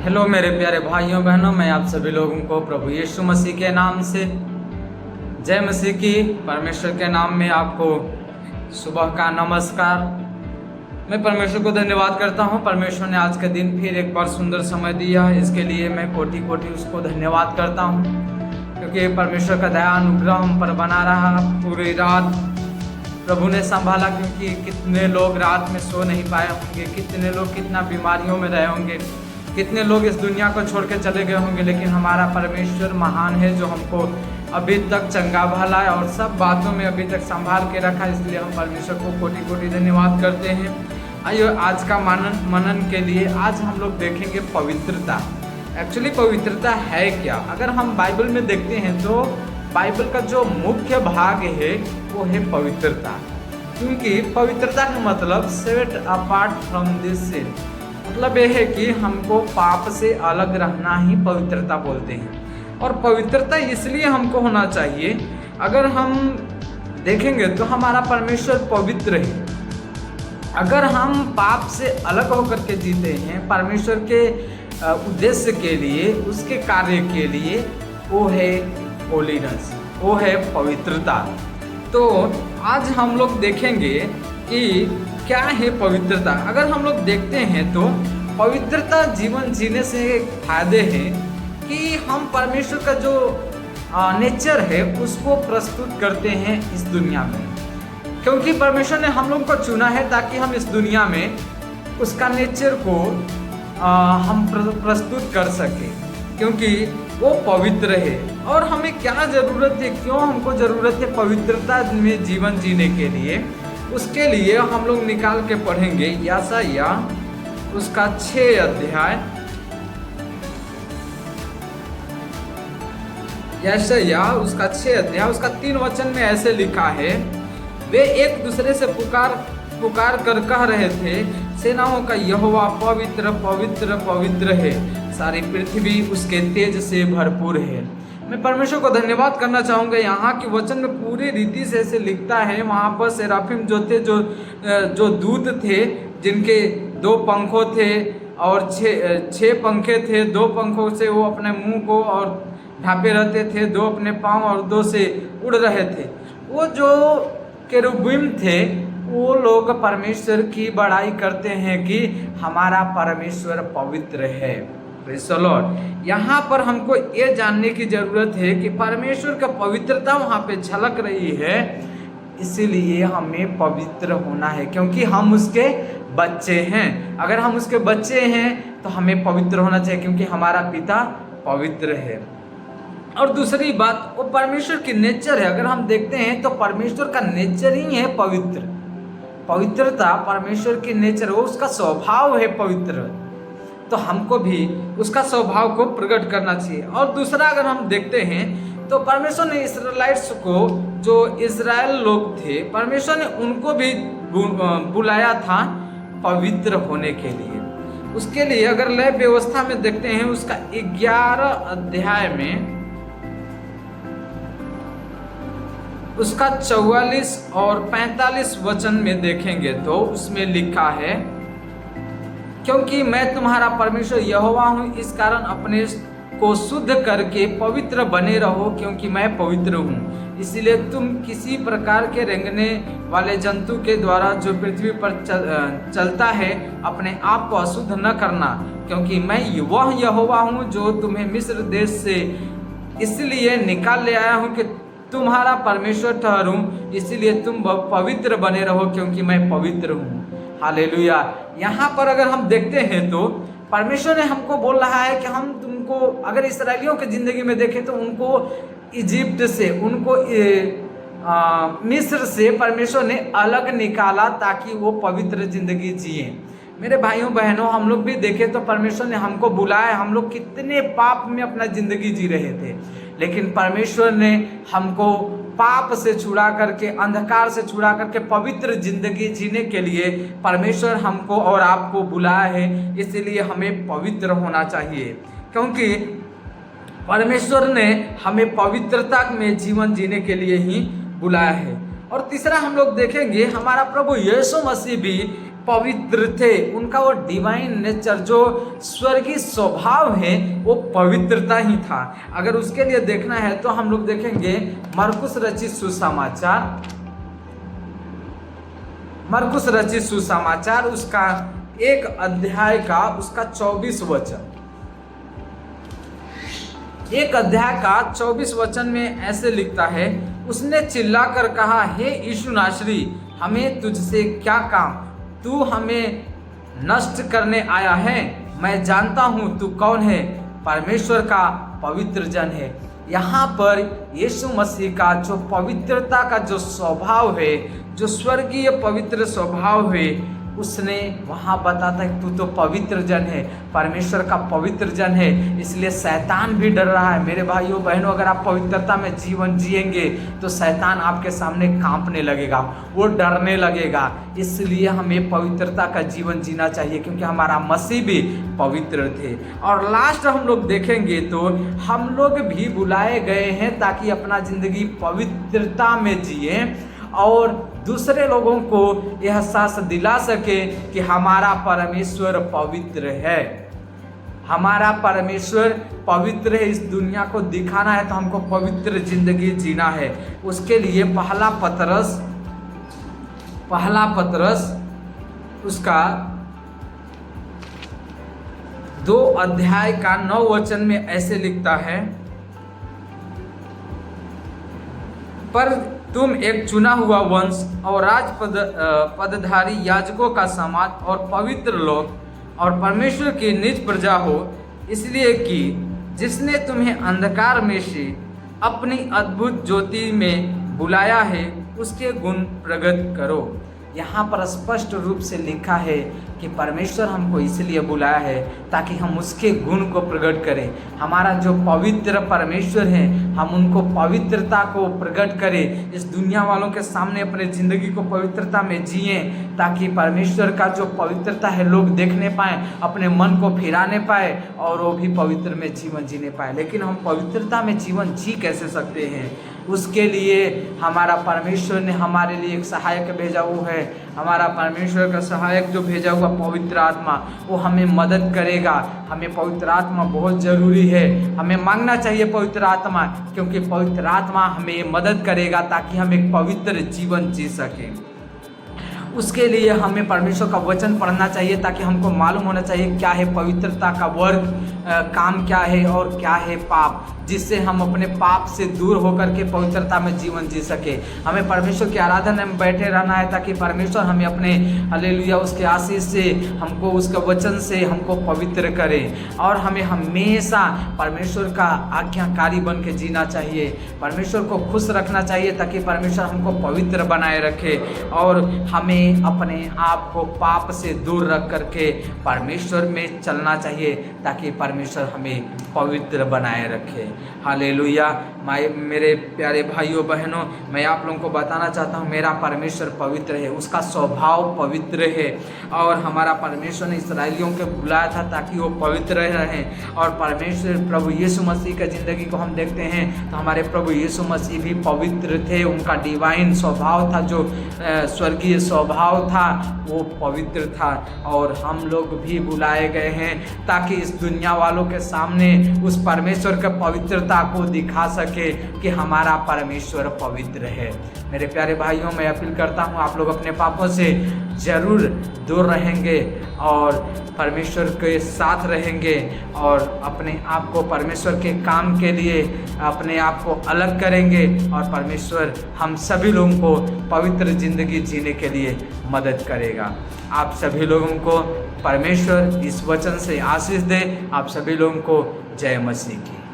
Hello मेरे प्यारे भाइयों बहनों, मैं आप सभी लोगों को प्रभु यीशु मसीह के नाम से जय मसीह की। परमेश्वर के नाम में आपको सुबह का नमस्कार। मैं परमेश्वर को धन्यवाद करता हूं। परमेश्वर ने आज के दिन फिर एक बार सुंदर समय दिया, इसके लिए मैं कोटि कोटि उसको धन्यवाद करता हूं, क्योंकि परमेश्वर का दया अनुग्रह हम पर बना रहा। पूरी रात प्रभु ने संभाला, क्योंकि कितने लोग रात में सो नहीं पाए होंगे, कितने लोग कितना बीमारियों में रहे होंगे, कितने लोग इस दुनिया को छोड़ के चले गए होंगे, लेकिन हमारा परमेश्वर महान है जो हमको अभी तक चंगा भला है और सब बातों में अभी तक संभाल के रखा। इसलिए हम परमेश्वर को कोटि कोटि धन्यवाद करते हैं। आइए आज का मनन के लिए आज हम लोग देखेंगे पवित्रता। एक्चुअली पवित्रता है क्या? अगर हम बाइबल में देखते हैं तो बाइबल का जो मुख्य भाग है वो है पवित्रता, क्योंकि पवित्रता का मतलब सेट अपार्ट फ्रॉम दिस सिन, मतलब यह है कि हमको पाप से अलग रहना ही पवित्रता बोलते हैं। और पवित्रता इसलिए हमको होना चाहिए, अगर हम देखेंगे तो हमारा परमेश्वर पवित्र है। अगर हम पाप से अलग होकर के जीते हैं परमेश्वर के उद्देश्य के लिए, उसके कार्य के लिए, वो है होलीनेस, वो है पवित्रता। तो आज हम लोग देखेंगे कि क्या है पवित्रता। अगर हम लोग देखते हैं तो पवित्रता जीवन जीने से एक फायदे हैं कि हम परमेश्वर का जो नेचर है उसको प्रस्तुत करते हैं इस दुनिया में, क्योंकि परमेश्वर ने हम लोग को चुना है ताकि हम इस दुनिया में उसका नेचर को हम प्रस्तुत कर सके, क्योंकि वो पवित्र है। और हमें क्या ज़रूरत है, क्यों हमको ज़रूरत है पवित्रता में जीवन जीने के लिए, उसके लिए हम लोग निकाल के पढ़ेंगे यशायाह उसका 6 अध्याय। यशायाह उसका 6 अध्याय उसका 3 वचन में ऐसे लिखा है, वे एक दूसरे से पुकार कर कह रहे थे, सेनाओं का यहोवा पवित्र पवित्र पवित्र है, सारी पृथ्वी उसके तेज से भरपूर है। मैं परमेश्वर को धन्यवाद करना चाहूँगा। यहाँ की वचन में पूरी रीति से ऐसे लिखता है, वहाँ पर सेराफिम जो थे, जो दूत थे, जिनके 2 पंखों थे और 6 पंखे थे। 2 पंखों से वो अपने मुंह को और ढांपे रहते थे, 2 अपने पाँव और 2 से उड़ रहे थे। वो जो केरुबिम थे वो लोग परमेश्वर की बड़ाई करते हैं कि हमारा परमेश्वर पवित्र है। Praise the Lord. यहाँ पर हमको ये जानने की जरूरत है कि परमेश्वर का पवित्रता वहाँ पे झलक रही है, इसीलिए हमें पवित्र होना है, क्योंकि हम उसके बच्चे हैं। अगर हम उसके बच्चे हैं तो हमें पवित्र होना चाहिए, क्योंकि हमारा पिता पवित्र है। और दूसरी बात, वो परमेश्वर की नेचर है। अगर हम देखते हैं तो परमेश्वर का नेचर ही है पवित्र। पवित्रता परमेश्वर की नेचर, वो उसका स्वभाव है पवित्र, तो हमको भी उसका स्वभाव को प्रकट करना चाहिए। और दूसरा अगर हम देखते हैं तो परमेश्वर ने इस्राएलाइट्स को, जो इस्राएल लोग थे, परमेश्वर ने उनको भी बुलाया था पवित्र होने के लिए। उसके लिए अगर लय व्यवस्था में देखते हैं उसका 11 अध्याय में उसका 44 और 45 वचन में देखेंगे तो उसमें लिखा है, क्योंकि मैं तुम्हारा परमेश्वर यहोवा हूँ, इस कारण अपने को शुद्ध करके पवित्र बने रहो, क्योंकि मैं पवित्र हूँ। इसलिए तुम किसी प्रकार के रेंगने वाले जंतु के द्वारा जो पृथ्वी पर चलता है अपने आप को अशुद्ध न करना, क्योंकि मैं वह यहोवा हूँ जो तुम्हें मिस्र देश से इसलिए निकाल ले आया हूँ कि तुम्हारा परमेश्वर ठहरूं। इसलिए तुम पवित्र बने रहो, क्योंकि मैं पवित्र हूँ। हालेलुया। यहाँ पर अगर हम देखते हैं तो परमेश्वर ने हमको बोल रहा है कि हम तुमको, अगर इसराइलियों की ज़िंदगी में देखें तो उनको इजिप्ट से, उनको मिस्र से परमेश्वर ने अलग निकाला ताकि वो पवित्र ज़िंदगी जिए। मेरे भाइयों बहनों, हम लोग भी देखें तो परमेश्वर ने हमको बुलाया। हम लोग कितने पाप में अपना ज़िंदगी जी रहे थे, लेकिन परमेश्वर ने हमको पाप से छुड़ा करके, अंधकार से छुड़ा करके पवित्र जिंदगी जीने के लिए परमेश्वर हमको और आपको बुलाया है। इसलिए हमें पवित्र होना चाहिए, क्योंकि परमेश्वर ने हमें पवित्रता में जीवन जीने के लिए ही बुलाया है। और तीसरा हम लोग देखेंगे, हमारा प्रभु यीशु मसीह भी पवित्र थे, उनका वो डिवाइन नेचर जो स्वर्गीय स्वभाव है वो पवित्रता ही था। अगर उसके लिए देखना है तो हम लोग देखेंगे मरकुस रचित सुसमाचार उसका 1 अध्याय का उसका 24 वचन, 1 अध्याय का 24 वचन में ऐसे लिखता है, उसने चिल्लाकर कहा, हे यीशु नासरी, हमें तुझसे क्या काम, तू हमें नष्ट करने आया है? मैं जानता हूँ तू कौन है, परमेश्वर का पवित्र जन है। यहाँ पर यीशु मसीह का जो पवित्रता का जो स्वभाव है, जो स्वर्गीय पवित्र स्वभाव है, उसने वहाँ बताता है तू तो पवित्र जन है, परमेश्वर का पवित्र जन है, इसलिए शैतान भी डर रहा है। मेरे भाइयों बहनों, अगर आप पवित्रता में जीवन जिएंगे तो शैतान आपके सामने कांपने लगेगा, वो डरने लगेगा। इसलिए हमें पवित्रता का जीवन जीना चाहिए, क्योंकि हमारा मसीह भी पवित्र थे। और लास्ट हम लोग देखेंगे तो हम लोग भी बुलाए गए हैं ताकि अपना जिंदगी पवित्रता में जिए और दूसरे लोगों को यह एहसास दिला सके कि हमारा परमेश्वर पवित्र है, हमारा परमेश्वर पवित्र है। इस दुनिया को दिखाना है तो हमको पवित्र जिंदगी जीना है। उसके लिए पहला पतरस उसका 2 अध्याय का 9 वचन में ऐसे लिखता है, पर तुम एक चुना हुआ वंश और पदधारी याजकों का समाज और पवित्र लोग और परमेश्वर की निज प्रजा हो, इसलिए कि जिसने तुम्हें अंधकार में से अपनी अद्भुत ज्योति में बुलाया है उसके गुण प्रकट करो। यहाँ पर स्पष्ट रूप से लिखा है कि परमेश्वर हमको इसलिए बुलाया है ताकि हम उसके गुण को प्रकट करें। हमारा जो पवित्र परमेश्वर है, हम उनको पवित्रता को प्रकट करें, इस दुनिया वालों के सामने अपने ज़िंदगी को पवित्रता में जिए, ताकि परमेश्वर का जो पवित्रता है लोग देखने पाएँ, अपने मन को फिराने पाए और वो भी पवित्र में जीवन जीने पाए। लेकिन हम पवित्रता में जीवन जी कैसे सकते हैं? उसके लिए हमारा परमेश्वर ने हमारे लिए एक सहायक भेजा, वो है हमारा परमेश्वर का सहायक जो भेजा हुआ पवित्र आत्मा। वो हमें मदद करेगा। हमें पवित्र आत्मा बहुत ज़रूरी है, हमें मांगना चाहिए पवित्र आत्मा, क्योंकि पवित्र आत्मा हमें मदद करेगा ताकि हम एक पवित्र जीवन जी सकें। उसके लिए हमें परमेश्वर का वचन पढ़ना चाहिए ताकि हमको मालूम होना चाहिए क्या है पवित्रता का वर्ग, काम क्या है और क्या है पाप, जिससे हम अपने पाप से दूर होकर के पवित्रता में जीवन जी सके। हमें परमेश्वर की आराधना में बैठे रहना है ताकि परमेश्वर हमें अपने हालेलुया उसके आशीष से, हमको उसका वचन से हमको पवित्र करे। और हमें हमेशा परमेश्वर का आज्ञाकारी बन के जीना चाहिए, परमेश्वर को खुश रखना चाहिए ताकि परमेश्वर हमको पवित्र बनाए रखे। और हमें अपने आप को पाप से दूर रख करके परमेश्वर में चलना चाहिए ताकि परमेश्वर हमें पवित्र बनाए रखे। हालेलुया। मेरे प्यारे भाइयों बहनों, मैं आप लोगों को बताना चाहता हूँ मेरा परमेश्वर पवित्र है, उसका स्वभाव पवित्र है। और हमारा परमेश्वर ने इस्राएलियों को बुलाया था ताकि वो पवित्र रहें। और परमेश्वर प्रभु यीशु मसीह की ज़िंदगी को हम देखते हैं तो हमारे प्रभु यीशु मसीह भी पवित्र थे। उनका डिवाइन स्वभाव था, जो स्वर्गीय स्वभाव था, वो पवित्र था। और हम लोग भी बुलाए गए हैं ताकि इस दुनिया वालों के सामने उस परमेश्वर के पवित्रता को दिखा सके कि हमारा परमेश्वर पवित्र है। मेरे प्यारे भाइयों, मैं अपील करता हूँ आप लोग अपने पापों से जरूर दूर रहेंगे और परमेश्वर के साथ रहेंगे और अपने आप को परमेश्वर के काम के लिए अपने आप को अलग करेंगे। और परमेश्वर हम सभी लोगों को पवित्र जिंदगी जीने के लिए मदद करेगा। आप सभी लोगों को परमेश्वर इस वचन से आशीष दे। आप सभी लोगों को जय मसीह की।